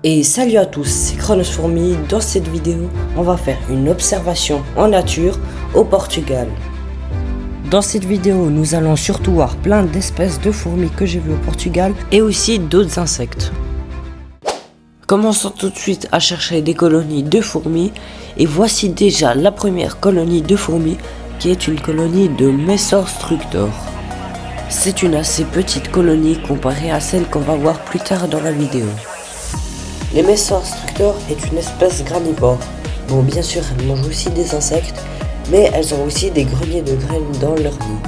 Et salut à tous, c'est Chronos Fourmi. Dans cette vidéo, on va faire une observation en nature au Portugal. Dans cette vidéo, nous allons surtout voir plein d'espèces de fourmis que j'ai vues au Portugal et aussi d'autres insectes. Commençons tout de suite à chercher des colonies de fourmis et voici déjà la première colonie de fourmis qui est une colonie de Messorstructor. C'est une assez petite colonie comparée à celle qu'on va voir plus tard dans la vidéo. Les Messorstructor est une espèce granivore. Bon, bien sûr, elles mangent aussi des insectes, mais elles ont aussi des greniers de graines dans leur nid.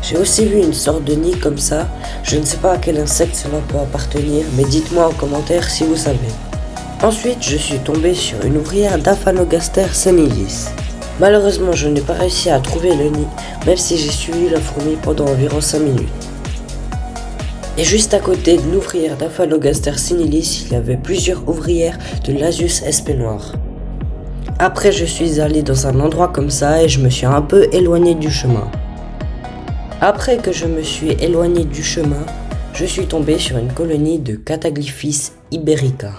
J'ai aussi vu une sorte de nid comme ça. Je ne sais pas à quel insecte cela peut appartenir, mais dites-moi en commentaire si vous savez. Ensuite, je suis tombé sur une ouvrière d'Aphanogaster senilis. Malheureusement, je n'ai pas réussi à trouver le nid, même si j'ai suivi la fourmi pendant environ 5 minutes. Et juste à côté de l'ouvrière d'Aphanogaster senilis, il y avait plusieurs ouvrières de Lasius espenoir. Après, je suis allé dans un endroit comme ça et je me suis un peu éloigné du chemin. Après que je me suis éloigné du chemin, je suis tombé sur une colonie de Cataglyphis iberica.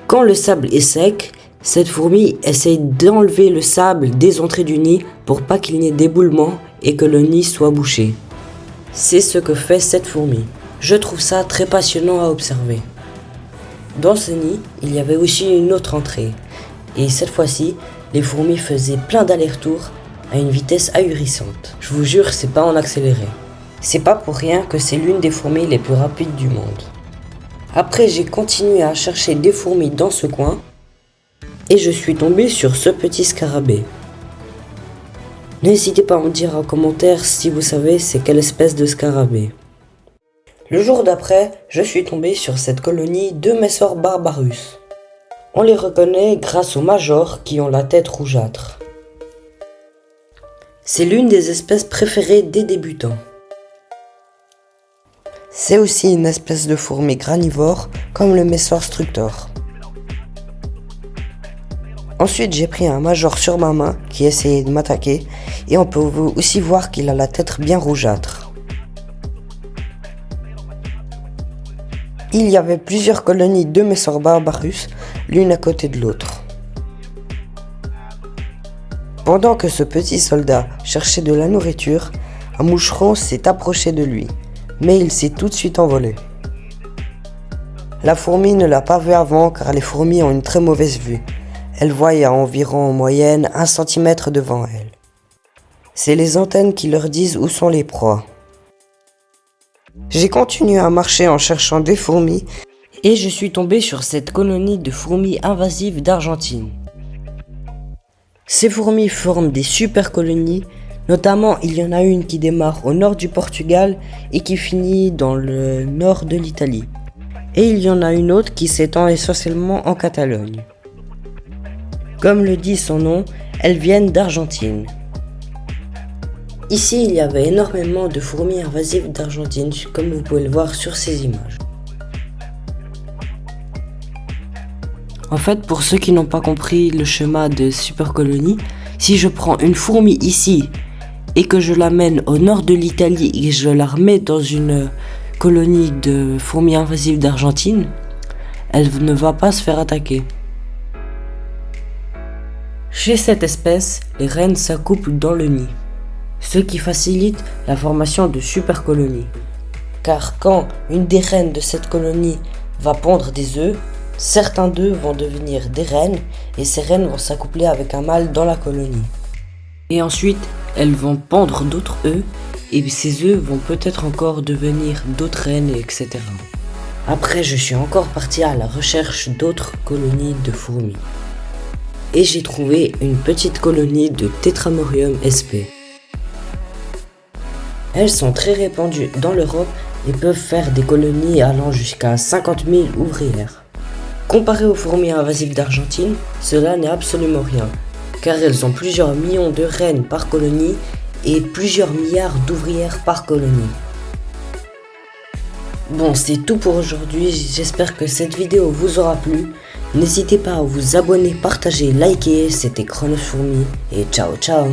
Quand le sable est sec, cette fourmi essaye d'enlever le sable des entrées du nid pour pas qu'il n'y ait d'éboulement et que le nid soit bouché. C'est ce que fait cette fourmi. Je trouve ça très passionnant à observer. Dans ce nid, il y avait aussi une autre entrée. Et cette fois-ci, les fourmis faisaient plein d'allers-retours à une vitesse ahurissante. Je vous jure, c'est pas en accéléré. C'est pas pour rien que c'est l'une des fourmis les plus rapides du monde. Après, j'ai continué à chercher des fourmis dans ce coin et je suis tombé sur ce petit scarabée. N'hésitez pas à me dire en commentaire si vous savez c'est quelle espèce de scarabée. Le jour d'après, je suis tombé sur cette colonie de Messor barbarus. On les reconnaît grâce aux majors qui ont la tête rougeâtre. C'est l'une des espèces préférées des débutants. C'est aussi une espèce de fourmi granivore comme le Messorstructor. Ensuite, j'ai pris un major sur ma main qui essayait de m'attaquer et on peut aussi voir qu'il a la tête bien rougeâtre. Il y avait plusieurs colonies de Messor barbarus, l'une à côté de l'autre. Pendant que ce petit soldat cherchait de la nourriture, un moucheron s'est approché de lui, mais il s'est tout de suite envolé. La fourmi ne l'a pas vu avant car les fourmis ont une très mauvaise vue. Elles voient à environ en moyenne 1 cm devant elles. C'est les antennes qui leur disent où sont les proies. J'ai continué à marcher en cherchant des fourmis et je suis tombé sur cette colonie de fourmis invasives d'Argentine. Ces fourmis forment des super colonies, notamment il y en a une qui démarre au nord du Portugal et qui finit dans le nord de l'Italie. Et il y en a une autre qui s'étend essentiellement en Catalogne. Comme le dit son nom, elles viennent d'Argentine. Ici, il y avait énormément de fourmis invasives d'Argentine, comme vous pouvez le voir sur ces images. En fait, pour ceux qui n'ont pas compris le schéma de super colonie, si je prends une fourmi ici et que je l'amène au nord de l'Italie et que je la remets dans une colonie de fourmis invasives d'Argentine, elle ne va pas se faire attaquer. Chez cette espèce, les reines s'accouplent dans le nid, ce qui facilite la formation de super colonies. Car quand une des reines de cette colonie va pondre des œufs, certains d'eux vont devenir des reines et ces reines vont s'accoupler avec un mâle dans la colonie. Et ensuite, elles vont pondre d'autres œufs et ces œufs vont peut-être encore devenir d'autres reines, etc. Après, je suis encore parti à la recherche d'autres colonies de fourmis. Et j'ai trouvé une petite colonie de Tetramorium sp. Elles sont très répandues dans l'Europe et peuvent faire des colonies allant jusqu'à 50 000 ouvrières. Comparé aux fourmis invasives d'Argentine, cela n'est absolument rien, car elles ont plusieurs millions de reines par colonie et plusieurs milliards d'ouvrières par colonie. Bon, c'est tout pour aujourd'hui, j'espère que cette vidéo vous aura plu. N'hésitez pas à vous abonner, partager, liker, c'était Chronos Fourmi et ciao ciao.